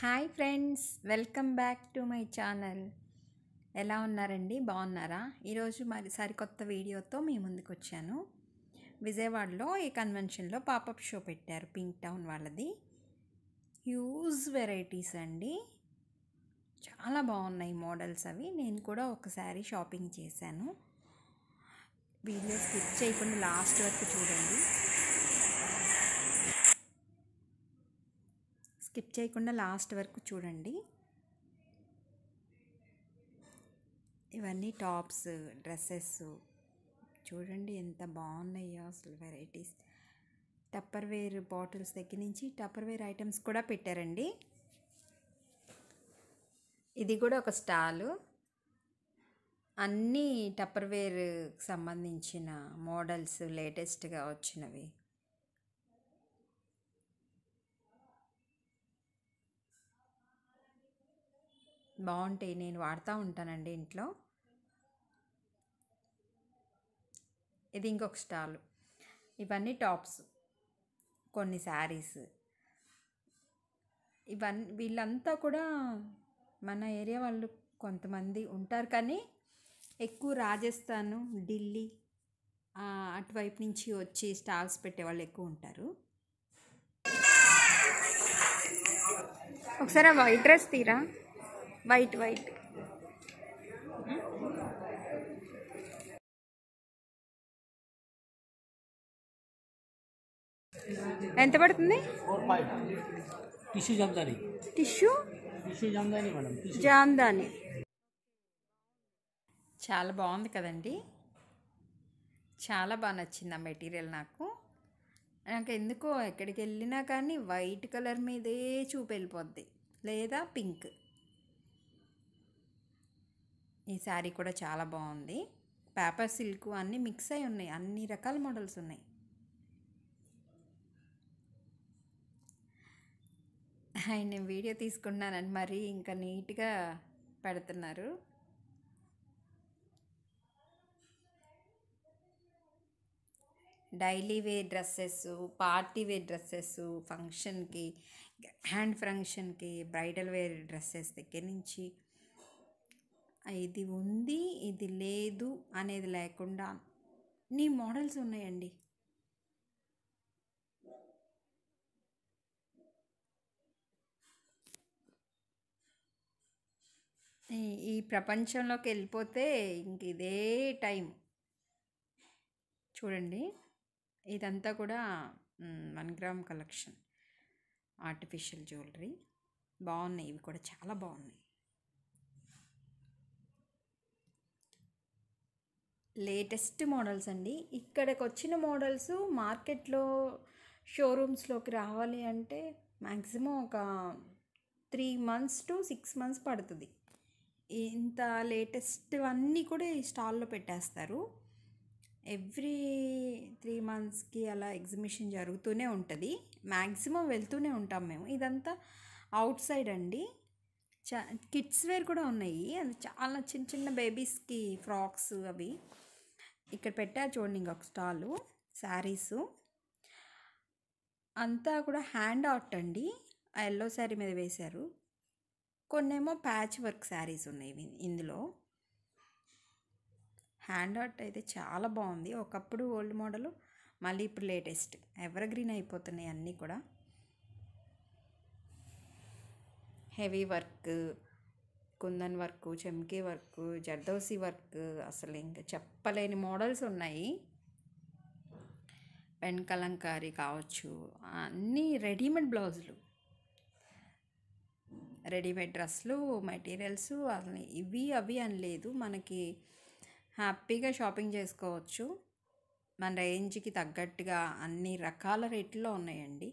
Hi friends, welcome back to my channel. ఎలా ఉన్నారండి? బాగున్నారా? ఈరోజు మరి సరికొత్త వీడియోతో మీ ముందుకు వచ్చాను. విజయవాడలో ఈ కన్వెన్షన్లో పాపప్ షో పెట్టారు, పింక్ టౌన్ వాళ్ళది. హ్యూజ్ వెరైటీస్ అండి, చాలా బాగున్నాయి మోడల్స్. అవి నేను కూడా ఒకసారి షాపింగ్ చేశాను. వీడియో స్కిప్ చేయకుండా లాస్ట్ వరకు చూడండి. స్కిప్ చేయకుండా లాస్ట్ వరకు చూడండి. ఇవన్నీ టాప్స్, డ్రెస్సెస్ చూడండి ఎంత బాగున్నాయో అసలు. వెరైటీస్, టప్పర్వేర్ బాటిల్స్ దగ్గర నుంచి టప్పర్వేర్ ఐటమ్స్ కూడా పెట్టారండి. ఇది కూడా ఒక స్టాలు, అన్నీ టప్పర్వేర్ సంబంధించిన మోడల్స్ లేటెస్ట్గా వచ్చినవి. బాగుంటాయి, నేను వాడుతూ ఉంటానండి ఇంట్లో. ఇది ఇంకొక స్టాలు. ఇవన్నీ టాప్స్, కొన్ని శారీస్. వీళ్ళంతా కూడా మన ఏరియా వాళ్ళు కొంతమంది ఉంటారు, కానీ ఎక్కువ రాజస్థాన్, ఢిల్లీ అటువైపు నుంచి వచ్చి స్టాల్స్ పెట్టేవాళ్ళు ఎక్కువ ఉంటారు. ఒకసారి వైట్ డ్రెస్ తీరా, వైట్ ఎంత పడుతుంది? Tissue Jamdani, tissue madam, Jamdani. చాలా బాగుంది కదండి, చాలా బాగా నచ్చింది ఆ మెటీరియల్. నాకు ఎందుకో ఎక్కడికి వెళ్ళినా కానీ వైట్ కలర్ మీదే చూపు వెళ్ళిపోద్ది, లేదా పింక్. ఈ శారీ కూడా చాలా బాగుంది. పేపర్ సిల్క్ అన్నీ మిక్స్ అయి ఉన్నాయి, అన్ని రకాల మోడల్స్ ఉన్నాయి. ఆయన వీడియో తీసుకున్నానని మరీ ఇంకా నీట్గా పెడుతున్నారు. Daily wear dresses, party wear dresses, ఫంక్షన్కి, హ్యాండ్ ఫంక్షన్కి, బ్రైడల్ వేర్ డ్రెస్సెస్ దగ్గర నుంచి ఇది ఉంది ఇది లేదు అనేది లేకుండా అన్ని మోడల్స్ ఉన్నాయండి. ఈ ప్రపంచంలోకి వెళ్ళిపోతే ఇంక ఇదే టైం. చూడండి, ఇదంతా కూడా 1 గ్రామ్ కలెక్షన్ ఆర్టిఫిషియల్ జ్యువెలరీ. బాగున్నాయి, ఇవి కూడా చాలా బాగున్నాయి. లేటెస్ట్ మోడల్స్ అండి. ఇక్కడికి వచ్చిన మోడల్స్ మార్కెట్లో షోరూమ్స్లోకి రావాలి అంటే మ్యాక్సిమం ఒక 3 months to 6 months పడుతుంది. ఇంత లేటెస్ట్ అన్నీ కూడా ఈ స్టాల్లో పెట్టేస్తారు. ఎవ్రీ 3 monthsకి అలా ఎగ్జిబిషన్ జరుగుతూనే ఉంటుంది. మ్యాక్సిమం వెళ్తూనే ఉంటాం మేము. ఇదంతా అవుట్ సైడ్ అండి. కిడ్స్ వేర్ కూడా ఉన్నాయి, అది చాలా చిన్న చిన్న బేబీస్కి ఫ్రాక్స్ అవి ఇక్కడ పెట్టారు. చూడండి, ఇంకొక స్టాలు శారీసు. అంతా కూడా హ్యాండ్ ఆర్ట్ అండి, ఆ ఎల్లో శారీ మీద వేశారు. కొన్నేమో ప్యాచ్ వర్క్ శారీస్ ఉన్నాయి ఇందులో. హ్యాండ్ ఆర్ట్ అయితే చాలా బాగుంది. ఒకప్పుడు ఓల్డ్ మోడల్, మళ్ళీ ఇప్పుడు లేటెస్ట్, ఎవర్ గ్రీన్ అయిపోతున్నాయి అన్నీ కూడా. Heavy work, kundan work, chamki work, zardosi work, అసలు ఇంకా చెప్పలేని మోడల్స్ ఉన్నాయి. పెన్ కలంకారీ కావచ్చు, అన్నీ రెడీమేడ్ బ్లౌజులు, రెడీమేడ్ డ్రెస్లు, మెటీరియల్స్. అసలు ఇవి అవి అని లేదు, మనకి హ్యాపీగా షాపింగ్ చేసుకోవచ్చు. మన రేంజ్కి తగ్గట్టుగా అన్ని రకాల రేట్లో ఉన్నాయండి.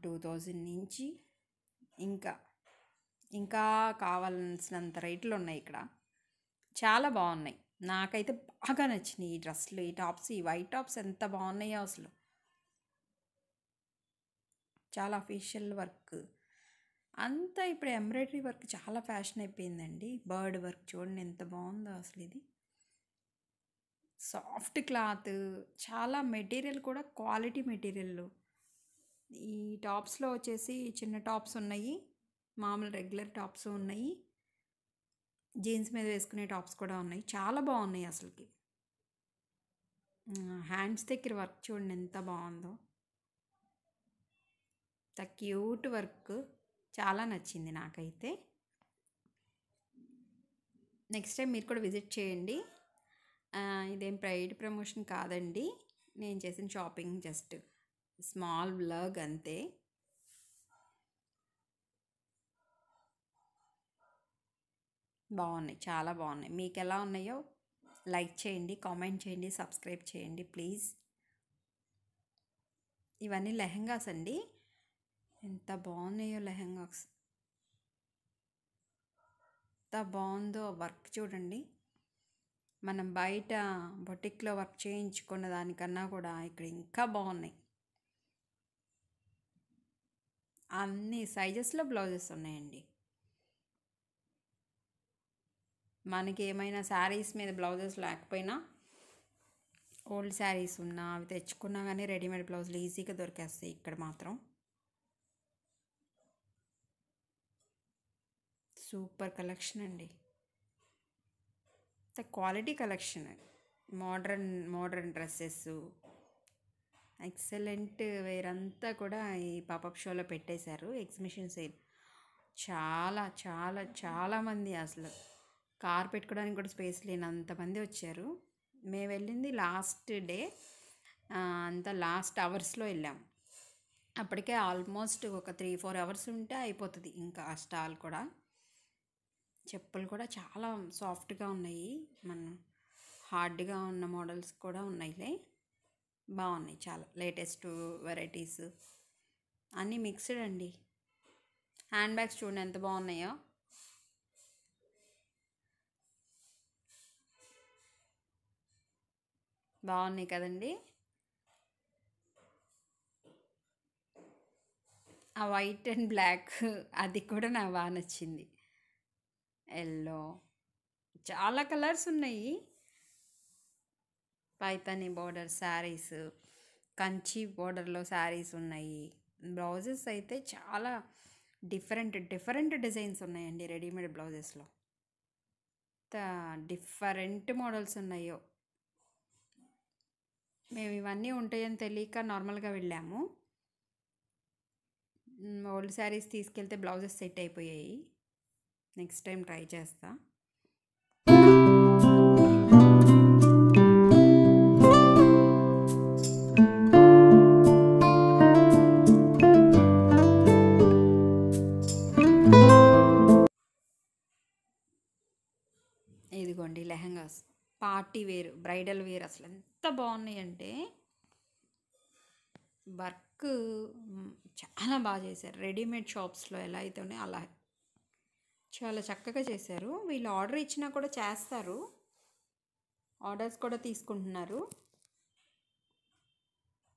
2000 నుంచి ఇంకా కావాల్సినంత రేట్లు ఉన్నాయి ఇక్కడ. చాలా బాగున్నాయి, నాకైతే బాగా నచ్చినాయి ఈ డ్రెస్సులు, ఈ టాప్స్, ఈ వైట్ టాప్స్ ఎంత బాగున్నాయో అసలు. చాలా అఫీషియల్ వర్క్ అంతా. ఇప్పుడు ఎంబ్రాయిడరీ వర్క్ చాలా ఫ్యాషన్ అయిపోయిందండి. బర్డ్ వర్క్ చూడండి ఎంత బాగుందో అసలు. ఇది సాఫ్ట్ క్లాత్, చాలా మెటీరియల్ కూడా క్వాలిటీ మెటీరియల్. ఈ టాప్స్లో వచ్చేసి చిన్న టాప్స్ ఉన్నాయి, మామూలు రెగ్యులర్ టాప్స్ ఉన్నాయి, జీన్స్ మీద వేసుకునే టాప్స్ కూడా ఉన్నాయి. చాలా బాగున్నాయి అసలుకి. హ్యాండ్స్ దగ్గర వర్క్ చూడండి ఎంత బాగుందో, ద క్యూట్ వర్క్, చాలా నచ్చింది నాకైతే. నెక్స్ట్ టైం మీరు కూడా విజిట్ చేయండి. ఇదేం ప్రైడ్ ప్రమోషన్ కాదండి, నేను చేసిన షాపింగ్ జస్ట్ స్మాల్ బ్లాగ్ అంతే. బాగున్నాయి, చాలా బాగున్నాయి. మీకు ఎలా ఉన్నాయో లైక్ చేయండి, కామెంట్ చేయండి, సబ్స్క్రైబ్ చేయండి ప్లీజ్. ఇవన్నీ లెహంగాస్ అండి, ఎంత బాగున్నాయో లెహంగాస్, ఎంత బాగుందో వర్క్ చూడండి. మనం బయట బొటిక్లో వర్క్ చేయించుకున్న దానికన్నా కూడా ఇక్కడ ఇంకా బాగున్నాయి. అన్ని సైజెస్లో బ్లౌజెస్ ఉన్నాయండి. మనకి ఏమైనా శారీస్ మీద బ్లౌజెస్ లేకపోయినా, ఓల్డ్ శారీస్ ఉన్నా అవి తెచ్చుకున్నా కానీ రెడీమేడ్ బ్లౌజులు ఈజీగా దొరికేస్తాయి ఇక్కడ మాత్రం. సూపర్ కలెక్షన్ అండి, quality collection. Modern dresses, excellent wear అంతా కూడా ఈ పాపప్ షోలో పెట్టేశారు, ఎగ్జిబిషన్ సేల్. చాలా చాలా చాలామంది, అసలు కార్ పెట్టుకోవడానికి కూడా స్పేస్ లేనంతమంది వచ్చారు. మేము వెళ్ళింది లాస్ట్ డే, అంతా లాస్ట్ అవర్స్లో వెళ్ళాం. అప్పటికే ఆల్మోస్ట్ ఒక 3-4 అవర్స్ ఉంటే అయిపోతుంది ఇంకా ఆ స్టాల్ కూడా. చెప్పులు కూడా చాలా సాఫ్ట్గా ఉన్నాయి, మన హార్డ్గా ఉన్న మోడల్స్ కూడా ఉన్నాయిలే, బాగున్నాయి. చాలా లేటెస్ట్ వెరైటీస్ అన్నీ మిక్స్డ్ అండి. హ్యాండ్ బ్యాగ్స్ చూడండి ఎంత బాగున్నాయో, బాగున్నాయి కదండి. ఆ వైట్ అండ్ బ్లాక్ అది కూడా నాకు బాగా నచ్చింది. ఎల్లో, చాలా కలర్స్ ఉన్నాయి. పైతాని బోర్డర్ శారీస్, కంచి బోర్డర్లో శారీస్ ఉన్నాయి. బ్లౌజెస్ అయితే చాలా డిఫరెంట్ డిజైన్స్ ఉన్నాయండి రెడీమేడ్ బ్లౌజెస్లో. డిఫరెంట్ మోడల్స్ ఉన్నాయో. మేము ఇవన్నీ ఉంటాయని తెలియక నార్మల్గా వెళ్ళాము. ఓల్డ్ శారీస్ తీసుకెళ్తే బ్లౌజెస్ సెట్ అయిపోయాయి. నెక్స్ట్ టైం ట్రై చేస్తా. ఇదిగోండి lehengas, party wear, bridal wear, అసలు ఎంత బాగున్నాయి అంటే వర్క్ చాలా బాగా చేశారు. రెడీమేడ్ షాప్స్లో ఎలా అయితే ఉన్నాయో అలా చాలా చక్కగా చేశారు. వీళ్ళు ఆర్డర్ ఇచ్చినా కూడా చేస్తారు, ఆర్డర్స్ కూడా తీసుకుంటున్నారు.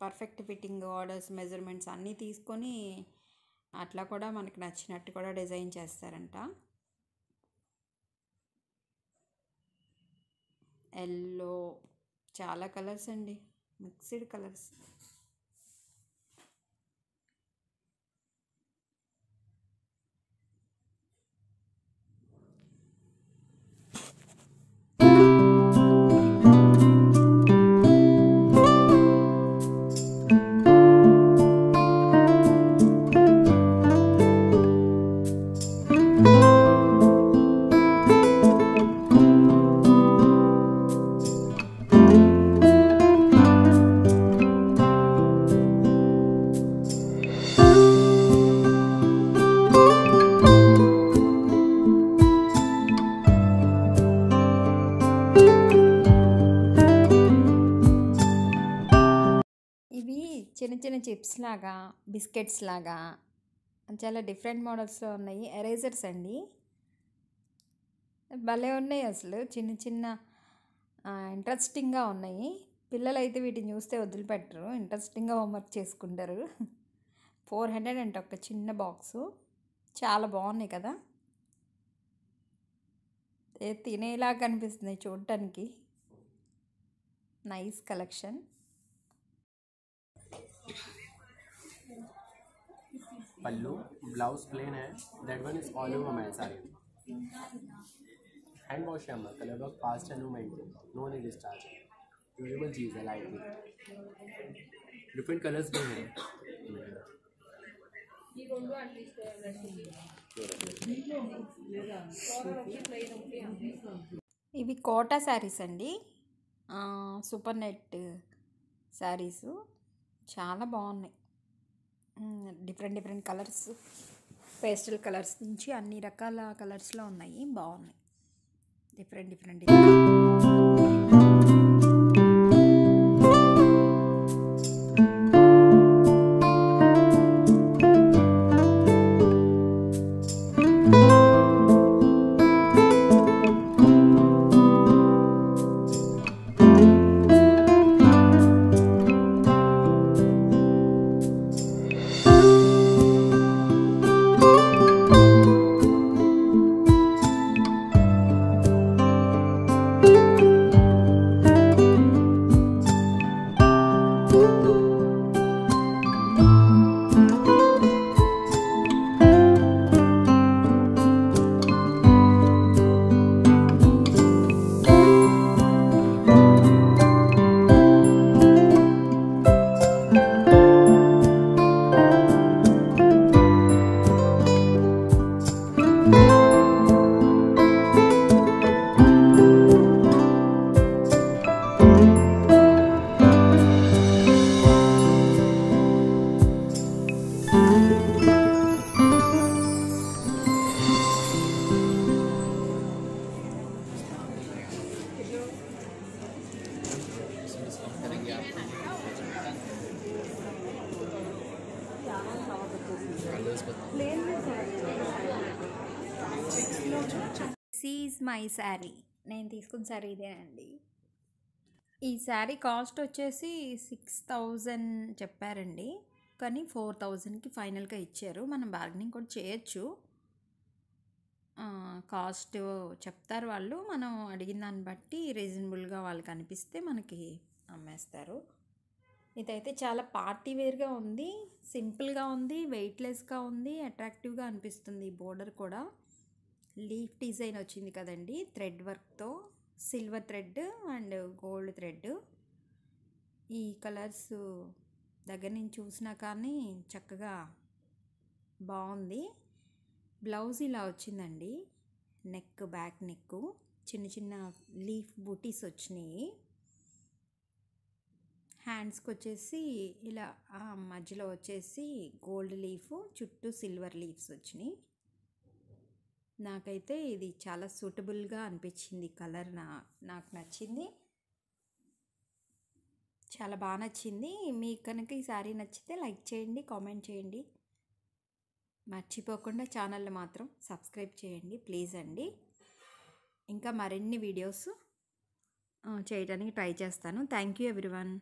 పర్ఫెక్ట్ ఫిట్టింగ్ ఆర్డర్స్, మెజర్మెంట్స్ అన్నీ తీసుకొని అట్లా కూడా మనకి నచ్చినట్టు కూడా డిజైన్ చేస్తారంట. ఎల్లో, చాలా కలర్స్ అండి, మిక్స్డ్ కలర్స్. ఇవి చిన్న చిన్న చిప్స్ లాగా, బిస్కెట్స్ లాగా చాలా డిఫరెంట్ మోడల్స్లో ఉన్నాయి. ఎరేజర్స్ అండి, భలే ఉన్నాయి అసలు, చిన్న చిన్న ఇంట్రెస్టింగ్గా ఉన్నాయి. పిల్లలు అయితే వీటిని చూస్తే వదిలిపెట్టరు, ఇంట్రెస్టింగ్గా హోంవర్క్ చేసుకుంటారు. 400 అంటే ఒక చిన్న బాక్సు, చాలా బాగున్నాయి కదా, తినేలా కనిపిస్తుంది చూడటానికి. Nice collection. Pallu blouse plain है, that one is all over my saree. Hand wash है हमारा, colour work fast and maintain, no need starch, durable चीज़ है, लाइट वेट, डिफरेंट कलर्स भी हैं. ఇవి కోటా శారీస్ అండి, సూపర్ నెట్ శారీస్ చాలా బాగున్నాయి. Different different colours, pastel colours నుంచి అన్ని రకాల కలర్స్లో ఉన్నాయి, బాగున్నాయి. Different different is my sari. నేను తీసుకున్న శారీ ఇదేనండి. ఈ శారీ కాస్ట్ వచ్చేసి 6000 చెప్పారండి, కానీ 4000కి ఫైనల్గా ఇచ్చారు. మనం బార్గెనింగ్ కూడా చేయొచ్చు, కాస్ట్ చెప్తారు వాళ్ళు, మనం అడిగిన దాన్ని బట్టి రీజనబుల్గా వాళ్ళకి అనిపిస్తే మనకి అమ్మేస్తారు. ఇదైతే చాలా పార్టీ వేర్గా ఉంది, సింపుల్గా ఉంది, వెయిట్లెస్గా ఉంది, అట్రాక్టివ్గా అనిపిస్తుంది. ఈ బోర్డర్ కూడా లీఫ్ డిజైన్ వచ్చింది కదండి, థ్రెడ్ వర్క్తో, silver thread and gold thread. ఈ కలర్స్ దగ్గర నుంచి చూసినా కానీ చక్కగా బాగుంది. బ్లౌజ్ ఇలా వచ్చిందండి, నెక్, బ్యాక్ నెక్ చిన్న చిన్న లీఫ్ బూటీస్ వచ్చినాయి. హ్యాండ్స్కి వచ్చేసి ఇలా మధ్యలో వచ్చేసి గోల్డ్ లీఫ్, చుట్టూ సిల్వర్ లీవ్స్ వచ్చినాయి. నాకైతే ఇది చాలా సూటబుల్గా అనిపించింది. కలర్ నాకు నచ్చింది, చాలా బాగా నచ్చింది. మీకు కనుక ఈ శారీ నచ్చితే లైక్ చేయండి, కామెంట్ చేయండి, మర్చిపోకుండా ఛానల్ని మాత్రం సబ్స్క్రైబ్ చేయండి ప్లీజ్ అండి. ఇంకా మరిన్ని వీడియోస్ చేయడానికి ట్రై చేస్తాను. Thank you everyone.